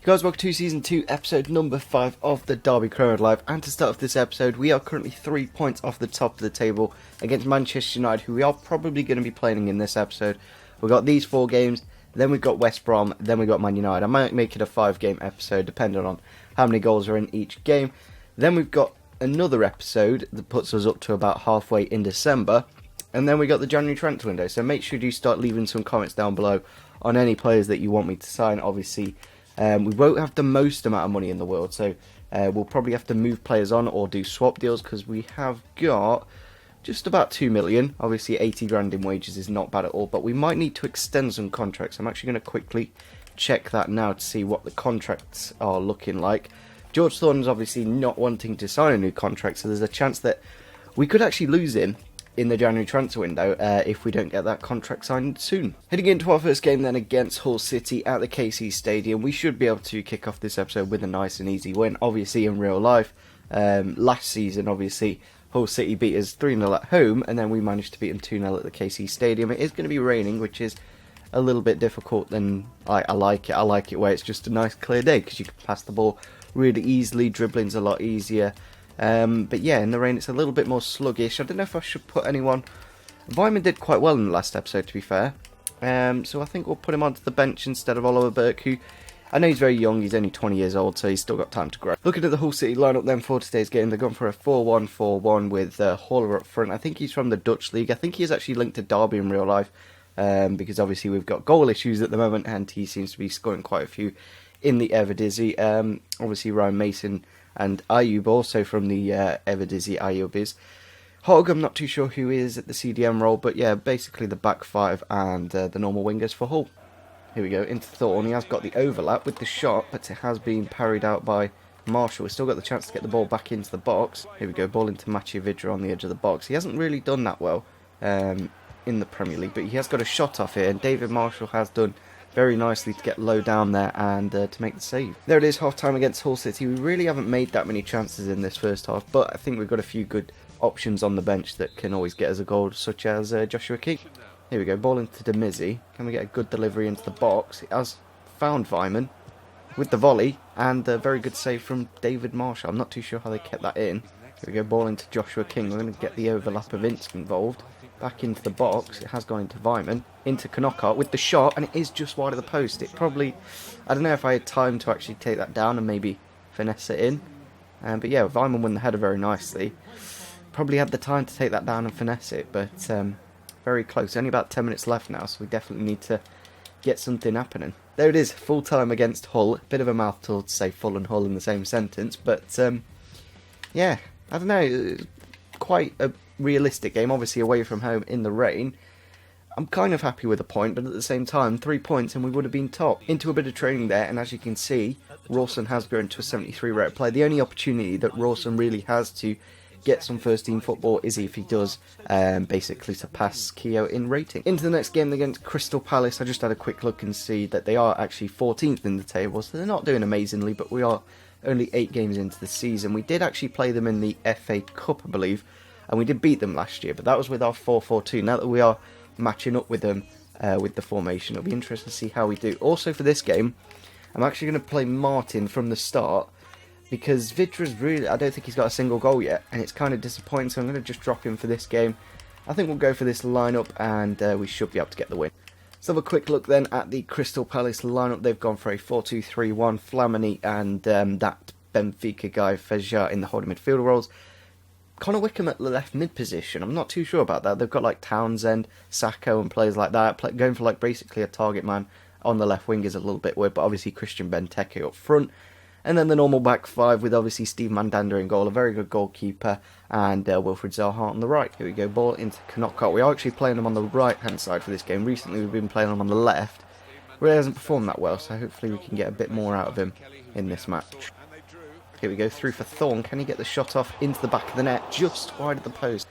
Guys, welcome to Season 2, Episode number 5 of the Derby Crowd Live. And to start off this episode, we are currently 3 points off the top of the table against Manchester United, who we are probably going to be playing in this episode. We've got these 4 games, then we've got West Brom, then we've got Man United. I might make it a 5-game episode, depending on how many goals are in each game. Then we've got another episode that puts us up to about halfway in December. And then we got the January transfer window. So make sure you start leaving some comments down below on any players that you want me to sign. Obviously, we won't have the most amount of money in the world, so we'll probably have to move players on or do swap deals, because we have got just about 2 million. Obviously 80 grand in wages is not bad at all, but we might need to extend some contracts. I'm actually going to quickly check that now to see what the contracts are looking like. George Thornton's obviously not wanting to sign a new contract, so there's a chance that we could actually lose him in the January transfer window if we don't get that contract signed soon. Heading into our first game then against Hull City at the KC Stadium, we should be able to kick off this episode with a nice and easy win. Obviously in real life, last season obviously Hull City beat us 3-0 at home, and then we managed to beat them 2-0 at the KC Stadium. It is going to be raining, which is a little bit difficult, and I like it. I like it where it's just a nice clear day, because you can pass the ball really easily, dribbling's a lot easier. But yeah, in the rain it's a little bit more sluggish. I don't know if I should put anyone. Vyman did quite well in the last episode, to be fair. So I think we'll put him onto the bench instead of Oliver Burke, who I know he's very young, he's only 20 years old, so he's still got time to grow. Looking at the Hull City lineup then for today's game, they've gone for a 4-1-4-1 with Haller up front. I think he's from the Dutch league. I think he's actually linked to Derby in real life, because obviously we've got goal issues at the moment, and he seems to be scoring quite a few in the Eredivisie. Obviously Ryan Mason and Ayub also from the Eredivisie. Ayub is Hogg, I'm not too sure who is at the CDM role, but yeah, basically the back 5 and the normal wingers for Hull. Here we go, into Thorne. He has got the overlap with the shot, but it has been parried out by Marshall. We've still got the chance to get the ball back into the box. Here we go, ball into Mathieu Vidra on the edge of the box. He hasn't really done that well in the Premier League, but he has got a shot off here, and David Marshall has done very nicely to get low down there and to make the save. There it is, half time against Hull City. We really haven't made that many chances in this first half, but I think we've got a few good options on the bench that can always get us a goal, such as Joshua King. Here we go, ball into Demizi. Can we get a good delivery into the box? It has found Vyman with the volley, and a very good save from David Marshall. I'm not too sure how they kept that in. Here we go, ball into Joshua King. We're going to get the overlap of Ince involved. Back into the box, it has gone into Vyman, into Knockout with the shot, and it is just wide of the post. It probably, I don't know if I had time to actually take that down and maybe finesse it in. But yeah, Vyman won the header very nicely. Probably had the time to take that down and finesse it, but very close. Only about 10 minutes left now, so we definitely need to get something happening. There it is, full time against Hull. Bit of a mouthful to say Full and Hull in the same sentence, but yeah, I don't know, quite a realistic game, obviously away from home in the rain. I'm kind of happy with a point, but at the same time, 3 points and we would have been top. Into a bit of training there, and as you can see, Rawson has grown to a 73 rate of play. The only opportunity that Rawson really has to get some first team football is if he does basically surpass Keogh in rating. Into the next game against Crystal Palace, I just had a quick look and see that they are actually 14th in the table, so they're not doing amazingly, but we are only 8 games into the season. We did actually play them in the FA Cup, I believe, and we did beat them last year, but that was with our 4-4-2. Now that we are matching up with them with the formation, it'll be interesting to see how we do. Also for this game, I'm actually going to play Martin from the start, because Vidra's really, I don't think he's got a single goal yet, and it's kind of disappointing, so I'm going to just drop him for this game. I think we'll go for this lineup, and we should be able to get the win. Let's have a quick look then at the Crystal Palace lineup. They've gone for a 4-2-3-1, Flamini and that Benfica guy, Fejar, in the holding midfielder roles. Connor Wickham at the left mid position, I'm not too sure about that. They've got like Townsend, Sacco and players like that. Going for like basically a target man on the left wing is a little bit weird, but obviously Christian Benteke up front. And then the normal back 5 with obviously Steve Mandanda in goal, a very good goalkeeper, and Wilfried Zaha on the right. Here we go, ball into Knockout. We are actually playing him on the right hand side for this game. Recently we've been playing him on the left, where he hasn't performed that well, so hopefully we can get a bit more out of him in this match. Here we go, through for Thorne. Can he get the shot off into the back of the net, just wide of the post?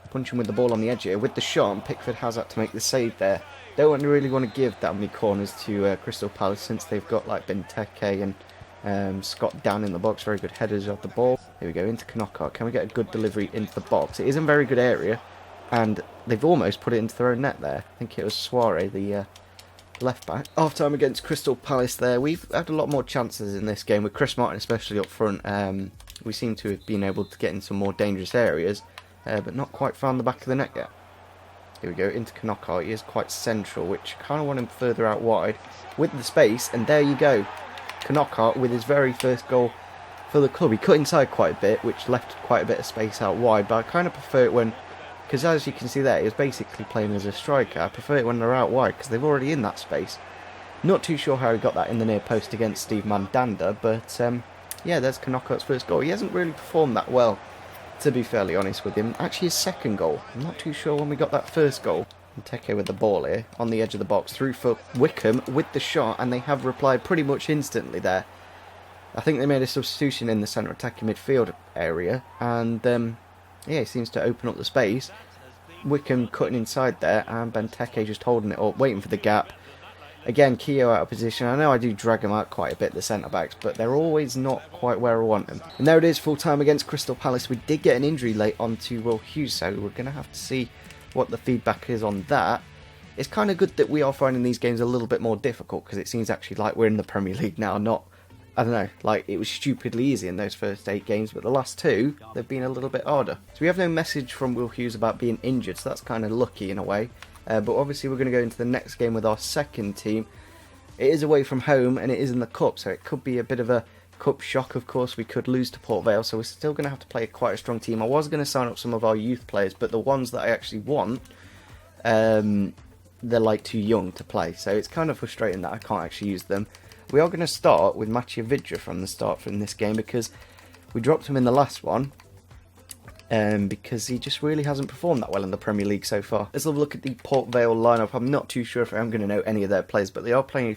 Punching with the ball on the edge here. With the shot, and Pickford has had to make the save there. Don't really want to give that many corners to Crystal Palace, since they've got like Benteke and Scott down in the box. Very good headers of the ball. Here we go, into Knockout. Can we get a good delivery into the box? It is in a very good area, and they've almost put it into their own net there. I think it was Suarez, the left back. Half time against Crystal Palace there. We've had a lot more chances in this game with Chris Martin especially up front. We seem to have been able to get in some more dangerous areas, but not quite found the back of the net yet. Here we go, into Knockout. He is quite central, which I kind of want him further out wide with the space, and there you go. Knockout with his very first goal for the club. He cut inside quite a bit, which left quite a bit of space out wide, but I kind of prefer it when, because as you can see there, he was basically playing as a striker. I prefer it when they're out wide, because they're already in that space. Not too sure how he got that in the near post against Steve Mandanda, but yeah, there's Knockout's first goal. He hasn't really performed that well, to be fairly honest with him. Actually, his second goal. I'm not too sure when we got that first goal. Teke with the ball here, on the edge of the box, through for Wickham with the shot, and they have replied pretty much instantly there. I think they made a substitution in the centre attacking midfield area, and yeah, he seems to open up the space. Wickham cutting inside there, and Benteke just holding it up, waiting for the gap. Again, Keogh out of position. I know I do drag them out quite a bit, the centre-backs, but they're always not quite where I want them. And there it is, full-time against Crystal Palace. We did get an injury late onto Will Hughes, so we're going to have to see what the feedback is on that. It's kind of good that we are finding these games a little bit more difficult, because it seems actually like we're in the Premier League now, not, I don't know, like it was stupidly easy in those first 8 games, but the last 2, they've been a little bit harder. So we have no message from Will Hughes about being injured, so that's kind of lucky in a way. But obviously we're going to go into the next game with our second team. It is away from home and it is in the Cup, so it could be a bit of a Cup shock, of course. We could lose to Port Vale, so we're still going to have to play quite a strong team. I was going to sign up some of our youth players, but the ones that I actually want, they're like too young to play, so it's kind of frustrating that I can't actually use them. We are going to start with Matija Vidra from the start from this game, because we dropped him in the last one. Because he just really hasn't performed that well in the Premier League so far. Let's have a look at the Port Vale lineup. I'm not too sure if I'm going to know any of their players, but they are playing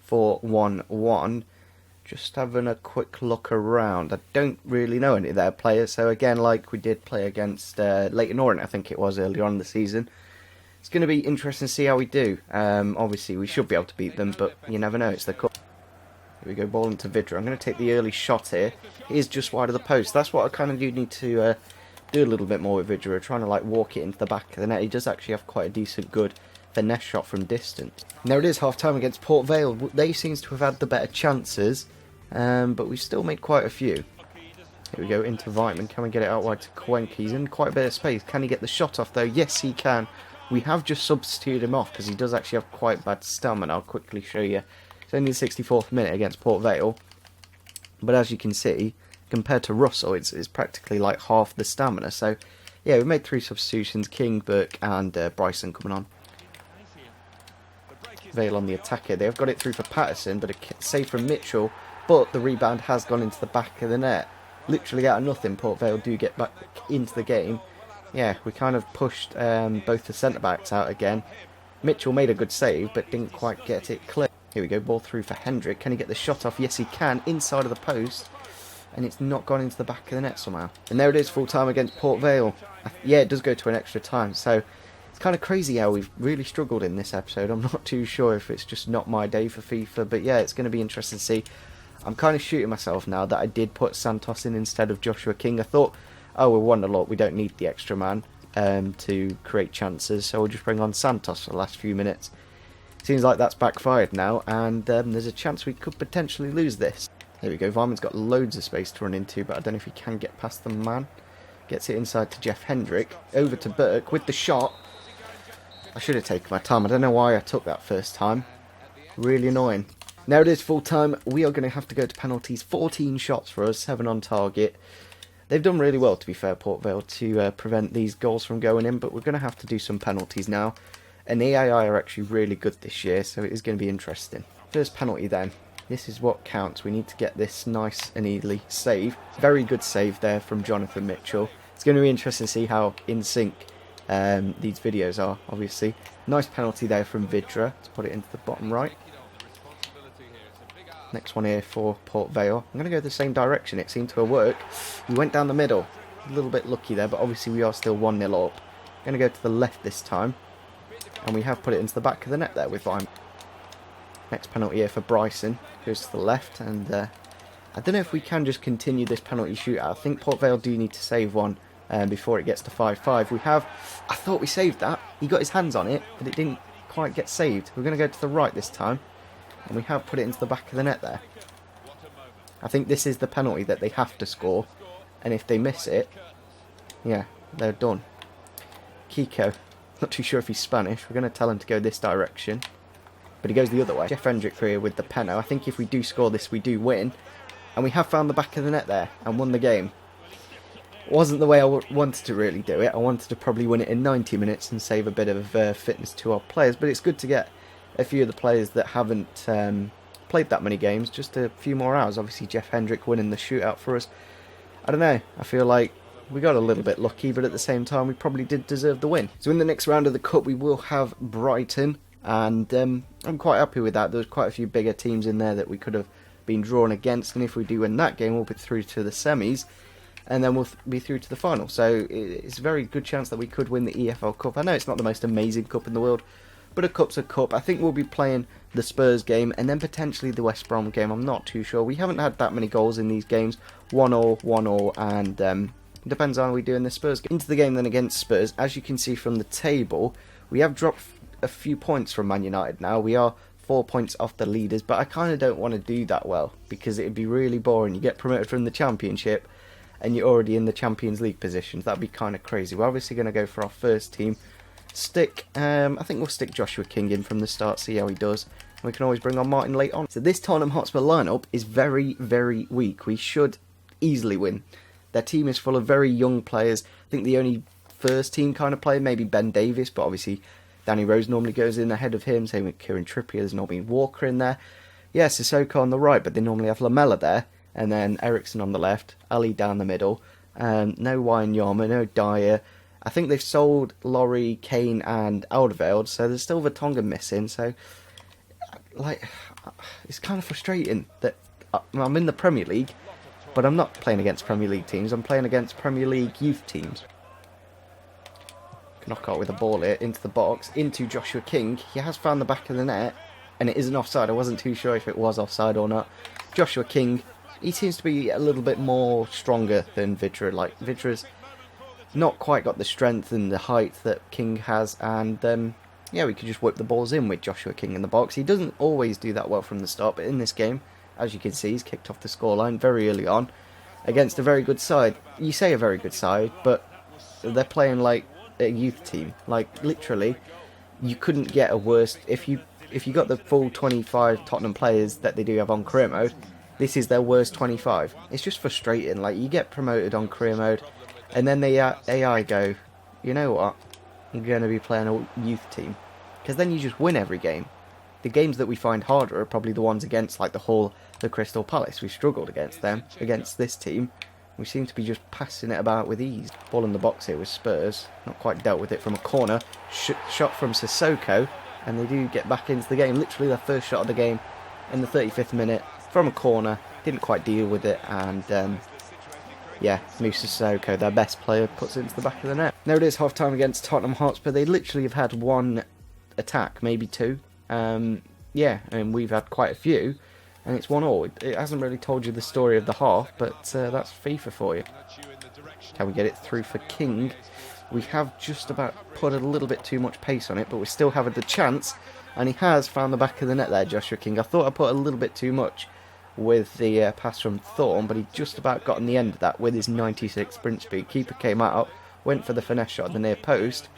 4-4-1-1. Just having a quick look around. I don't really know any of their players, so again, like we did play against Leyton Orient, I think it was earlier on in the season. It's going to be interesting to see how we do. Obviously, we should be able to beat them, but you never know, it's the Cup. Here we go, ball into Vidra. I'm going to take the early shot here. It is just wide of the post. That's what I kind of do need to do a little bit more with Vidra. Trying to like walk it into the back of the net. He does actually have quite a decent, good finesse shot from distance. Now it is half time against Port Vale. They seem to have had the better chances, but we've still made quite a few. Here we go, into Weitman. Can we get it out wide to Cuenca? He's in quite a bit of space. Can he get the shot off though? Yes, he can. We have just substituted him off because he does actually have quite bad stamina. I'll quickly show you. It's only the 64th minute against Port Vale, but as you can see, compared to Russell, it's practically like half the stamina. So, yeah, we've made 3 substitutions, King, Burke and Bryson coming on. Vale on the attack here. They've got it through for Patterson, but a save from Mitchell, but the rebound has gone into the back of the net. Literally out of nothing, Port Vale do get back into the game. Yeah, we kind of pushed both the centre-backs out again. Mitchell made a good save, but didn't quite get it clear. Here we go, ball through for Hendrick. Can he get the shot off? Yes, he can, inside of the post. And it's not gone into the back of the net somehow. And there it is, full time against Port Vale. Yeah, it does go to an extra time. So it's kind of crazy how we've really struggled in this episode. I'm not too sure if it's just not my day for FIFA. But yeah, it's going to be interesting to see. I'm kind of shooting myself now that I did put Santos in instead of Joshua King. I thought, oh, we're 1-0 up. We don't need the extra man to create chances. So we'll just bring on Santos for the last few minutes. Seems like that's backfired now, and there's a chance we could potentially lose this. There we go, Varman's got loads of space to run into, but I don't know if he can get past the man. Gets it inside to Jeff Hendrick, over to Burke with the shot. I should have taken my time, I don't know why I took that first time. Really annoying. Now it is full time, we are going to have to go to penalties. 14 shots for us, 7 on target. They've done really well, to be fair, Port Vale, to prevent these goals from going in, but we're going to have to do some penalties now. And the AI are actually really good this year, so it is going to be interesting. First penalty then. This is what counts. We need to get this nice and easily save. Very good save there from Jonathan Mitchell. It's going to be interesting to see how in sync these videos are, obviously. Nice penalty there from Vidra. Let's put it into the bottom right. Next one here for Port Vale. I'm going to go the same direction. It seemed to have worked. We went down the middle. A little bit lucky there, but obviously we are still 1-0 up. I'm going to go to the left this time. And we have put it into the back of the net there with Weitman. Next penalty here for Bryson. Goes to the left. And I don't know if we can just continue this penalty shootout. I think Port Vale do need to save one before it gets to 5-5. We have... I thought we saved that. He got his hands on it, but it didn't quite get saved. We're going to go to the right this time, and we have put it into the back of the net there. I think this is the penalty that they have to score, and if they miss it, yeah, they're done. Kiko, not too sure if he's Spanish. We're going to tell him to go this direction, but he goes the other way. Jeff Hendrick here with the penno. I think if we do score this, we do win, and we have found the back of the net there and won the game. Wasn't the way I wanted to really do it. I wanted to probably win it in 90 minutes and save a bit of fitness to our players, but it's good to get a few of the players that haven't played that many games just a few more hours. Obviously Jeff Hendrick winning the shootout for us. I don't know, I feel like we got a little bit lucky, but at the same time we probably did deserve the win. So in the next round of the Cup we will have Brighton, and I'm quite happy with that. There's quite a few bigger teams in there that we could have been drawn against, and if we do win that game we'll be through to the semis, and then we'll be through to the final. So it's a very good chance that we could win the EFL Cup. I know it's not the most amazing cup in the world, but a cup's a cup. I think we'll be playing the Spurs game and then potentially the West Brom game. I'm not too sure. We haven't had that many goals in these games. 1-1, and depends on how we do in the Spurs game. Into the game then against Spurs. As you can see from the table, we have dropped a few points from Man United now. We are 4 points off the leaders, but I kind of don't want to do that well, because it'd be really boring. You get promoted from the Championship and you're already in the Champions League positions. That'd be kind of crazy. We're obviously going to go for our first team. I think we'll stick Joshua King in from the start, see how he does. We can always bring on Martin late on. So this Tottenham Hotspur lineup is very, very weak. We should easily win. Their team is full of very young players. I think the only first team kind of player, maybe Ben Davies, but obviously Danny Rose normally goes in ahead of him. Same with Kieran Trippier. There's not been Walker in there. Yeah, Sissoko on the right, but they normally have Lamella there. And then Ericsson on the left, Ali down the middle. No Wanyama, no Dyer. I think they've sold Laurie, Kane and Alderweireld, so there's still Vertonghen missing. So, like, it's kind of frustrating that I'm in the Premier League, but I'm not playing against Premier League teams. I'm playing against Premier League youth teams. Knockout with a ball here into the box, into Joshua King. He has found the back of the net, and it isn't offside. I wasn't too sure if it was offside or not. Joshua King, he seems to be a little bit more stronger than Vydra. Like, Vydra's not quite got the strength and the height that King has, and yeah, we could just whip the balls in with Joshua King in the box. He doesn't always do that well from the start, but in this game, as you can see, he's kicked off the scoreline very early on against a very good side. You say a very good side, but they're playing like a youth team. Like, literally, you couldn't get a worse. If you got the full 25 Tottenham players that they do have on career mode, this is their worst 25. It's just frustrating. Like, you get promoted on career mode, and then the AI go, you know what, I'm going to be playing a youth team. Because then you just win every game. The games that we find harder are probably the ones against, like, the Hull, the Crystal Palace. We struggled against them. Against this team, we seem to be just passing it about with ease. Ball in the box here with Spurs. Not quite dealt with it from a corner. Shot from Sissoko, and they do get back into the game. Literally their first shot of the game in the 35th minute from a corner. Didn't quite deal with it, and yeah, Moussa Sissoko, their best player, puts it into the back of the net. Now it is half time against Tottenham Hotspur. They literally have had one attack, maybe two. Yeah, and we've had quite a few, and it's 1-1. It hasn't really told you the story of the half, but that's FIFA for you. Can we get it through for King? We have just about put a little bit too much pace on it, but we still have the chance, and he has found the back of the net there, Joshua King. I thought I put a little bit too much with the pass from Thorne, but he just about got on the end of that with his 96 sprint speed. Keeper came out, went for the finesse shot at the near post,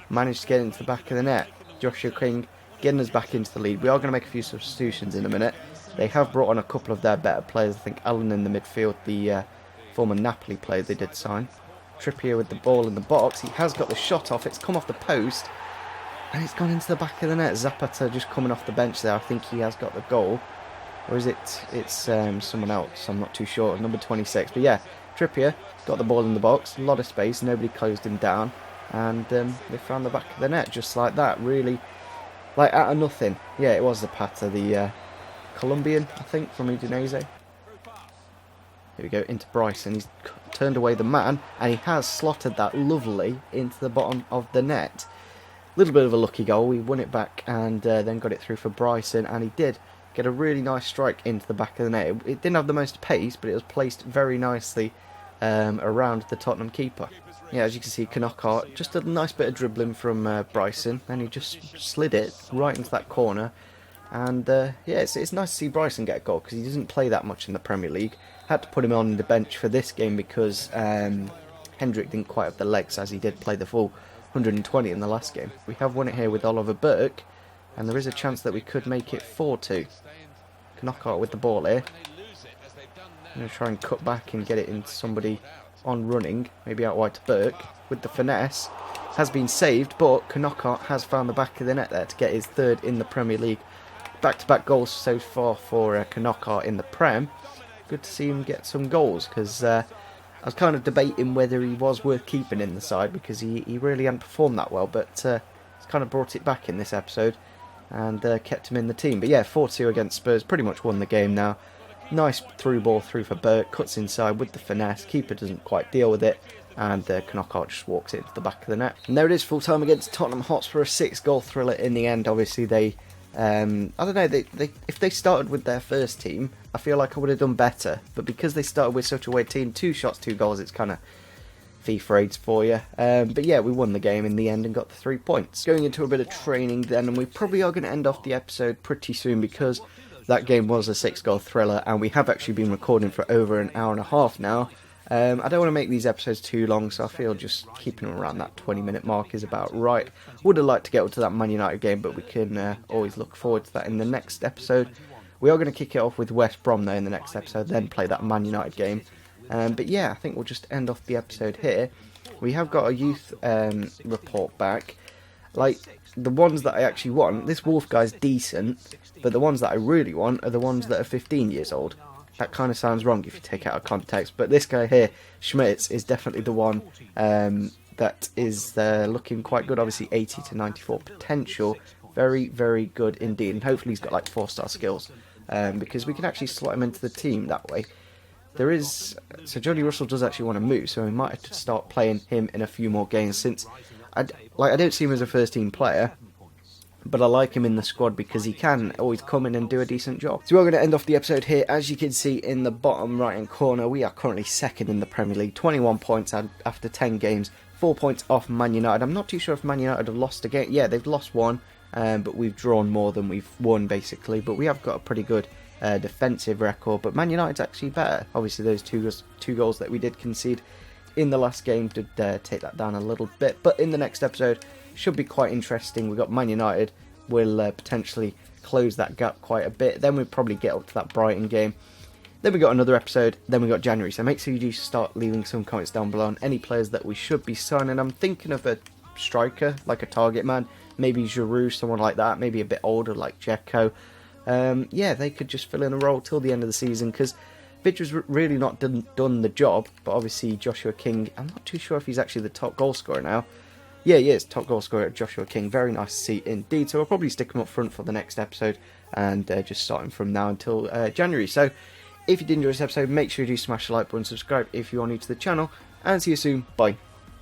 managed to get into the back of the net. Joshua King getting us back into the lead. We are going to make a few substitutions in a minute. They have brought on a couple of their better players. I think Allen in the midfield, the former Napoli player they did sign. Trippier with the ball in the box. He has got the shot off. It's come off the post, and it's gone into the back of the net. Zapata just coming off the bench there. I think he has got the goal. Or is it's someone else? I'm not too sure. Number 26. But yeah, Trippier got the ball in the box. A lot of space. Nobody closed him down. And they found the back of the net just like that. Really, like out of nothing. Yeah, it was Zapata, the Colombian, I think, from Udinese. Here we go, into Bryson. He's turned away the man, and he has slotted that lovely into the bottom of the net. Little bit of a lucky goal. We won it back and then got it through for Bryson, and he did get a really nice strike into the back of the net. It didn't have the most pace, but it was placed very nicely around the Tottenham keeper. Yeah, as you can see, Knockout, just a nice bit of dribbling from Bryson, and he just slid it right into that corner. And yeah, it's nice to see Bryson get a goal because he doesn't play that much in the Premier League. Had to put him on the bench for this game because Hendrick didn't quite have the legs as he did play the full 120 in the last game. We have won it here with Oliver Burke, and there is a chance that we could make it 4-2. Knockout with the ball here. I'm going to try and cut back and get it into somebody on running, maybe out wide to Burke with the finesse. Has been saved, but Knockout has found the back of the net there to get his third in the Premier League. Back-to-back goals so far for Knockout in the Prem. Good to see him get some goals because I was kind of debating whether he was worth keeping in the side because he really hadn't performed that well, but he's kind of brought it back in this episode and kept him in the team. But yeah, 4-2 against Spurs, pretty much won the game now. Nice through ball through for Burke, cuts inside with the finesse, keeper doesn't quite deal with it, and Knockout just walks it into the back of the net. And there it is, full time against Tottenham Hotspur, a 6-goal thriller in the end. Obviously they, I don't know, if they started with their first team, I feel like I would have done better, but because they started with such a weird team, 2 shots, 2 goals, it's kind of FIFA aids for you. But yeah, we won the game in the end and got the 3 points. Going into a bit of training then, and we probably are going to end off the episode pretty soon because that game was a 6-goal thriller, and we have actually been recording for over an hour and a half now. I don't want to make these episodes too long, so I feel just keeping them around that 20-minute mark is about right. Would have liked to get up to that Man United game, but we can always look forward to that in the next episode. We are going to kick it off with West Brom, though, in the next episode, then play that Man United game. But yeah, I think we'll just end off the episode here. We have got a youth report back. Like, the ones that I actually want, this Wolf guy's decent, but the ones that I really want are the ones that are 15 years old. That kind of sounds wrong if you take it out of context, but this guy here, Schmitz, is definitely the one that is looking quite good. Obviously 80 to 94 potential, very, very good indeed, and hopefully he's got like 4-star skills, because we can actually slot him into the team that way. There is, so Johnny Russell does actually want to move, so we might have to start playing him in a few more games, since I don't see him as a first team player, but I like him in the squad because he can always come in and do a decent job. So we're going to end off the episode here. As you can see in the bottom right hand corner, we are currently second in the Premier League, 21 points after 10 games, 4 points off Man United. I'm not too sure if Man United have lost a game. Yeah, they've lost one, but we've drawn more than we've won basically, but we have got a pretty good defensive record, but Man United's actually better. Obviously those two goals that we did concede in the last game did take that down a little bit, but in the next episode should be quite interesting. We've got Man United, will potentially close that gap quite a bit, then we'll probably get up to that Brighton game, then we got another episode, then we got January, so make sure you do start leaving some comments down below on any players that we should be signing. I'm thinking of a striker, like a target man, maybe Giroud, someone like that, maybe a bit older like Dzeko. Yeah, they could just fill in a role till the end of the season, because Vidra's really not done the job, but obviously Joshua King, I'm not too sure if he's actually the top goal scorer now. Yeah, he is, top goal scorer, Joshua King, very nice to see indeed, so I'll probably stick him up front for the next episode, and just start him from now until January. So, if you did enjoy this episode, make sure you do smash the like button, subscribe if you are new to the channel, and see you soon, bye.